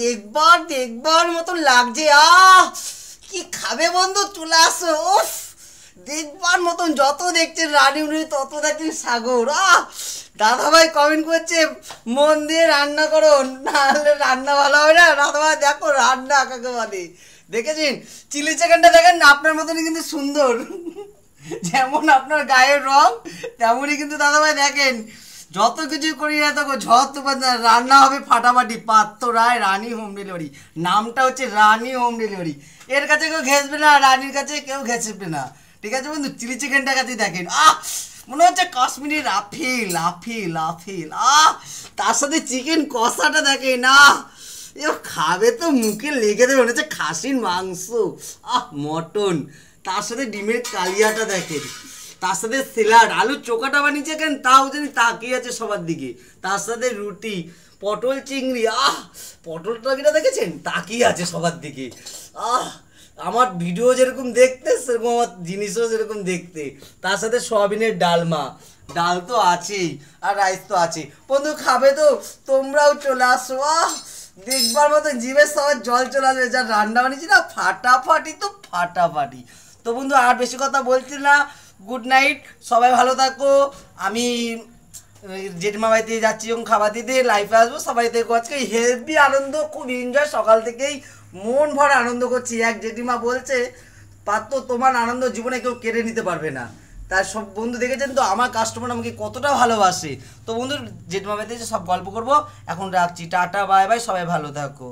দেখবার দেখবার মতন লাগছে। কি খাবে বন্ধু, চলে আসো। উফ, দেখবার মতন, যত দেখছেন রানিমুনি তত দেখছেন সাগর। দাদাভাই কমেন্ট করছে মন দিয়ে রান্না করো, নাহলে রান্না ভালো হবে না। দাদাভাই দেখো রান্না কাকে বলে, দেখেছেন চিলি চিকেনটা দেখেন না, আপনার মতনই কিন্তু সুন্দর। যেমন আপনার গায়ের রং তেমনই কিন্তু দাদাভাই দেখেন যত কিছু করি না তখন যত রান্না হবে ফাটাফাটি। পাত্র রায় রানী হোম ডেলিভারি, নামটা হচ্ছে রানী হোম ডেলিভারি। এর কাছে কেউ ঘেসবে না, রানীর কাছে কেউ ঘেসবে না, ঠিক আছে বন্ধু। চিলি চিকেনটার কাছে দেখেন মনে হচ্ছে কাশ্মীরি আফিল আফিল আফিল। তার সাথে চিকেন কষাটা দেখেন, এ খাবে তো মুখে লেগে দেবে, মনে হচ্ছে খাসির মাংস, মটন। তার সাথে ডিমের কালিয়াটা দেখেন, তার সাথে স্যালাড, আলুর চোখাটা বানিয়েছে কেন তাও জানি তাকিয়ে আছে সবার দিকে। তার সাথে রুটি, পটল চিংড়ি, পটল টকিটা দেখেছেন তাকিয়ে আছে সবার দিকে। আমার ভিডিও যেরকম দেখতে সেরকম আমার জিনিসও সেরকম দেখতে। তার সাথে সয়াবিনের ডালমা, ডাল তো আছেই আর রাইস তো আছে। বন্ধু খাবে তো তোমরাও চলে আসো। দেখবার মতো জিভের সবার জল চলে আসবে, যা রান্না বানিয়েছি না ফাটাফাটি তো ফাটাফাটি। তো বন্ধু আর বেশি কথা বলছি না, গুড নাইট, সবাই ভালো থাকো। আমি জেঠিমা বাড়িতে যাচ্ছি এবং খাবার দিতে লাইফে আসবো, সবাই দেখো। আজকে হেভি আনন্দ, খুব এনজয়, সকাল থেকেই মন ভরা আনন্দ করছি। এক জেঠিমা বলছে পাত্র তোমার আনন্দ জীবনে কেউ কেড়ে নিতে পারবে না। তার সব বন্ধু দেখেছেন তো আমার কাস্টমার আমাকে কতটা ভালোবাসে। তো বন্ধু জেঠিমা বাড়িতে সব গল্প করবো, এখন রাখছি, টাটা বাই বাই, সবাই ভালো থাকো।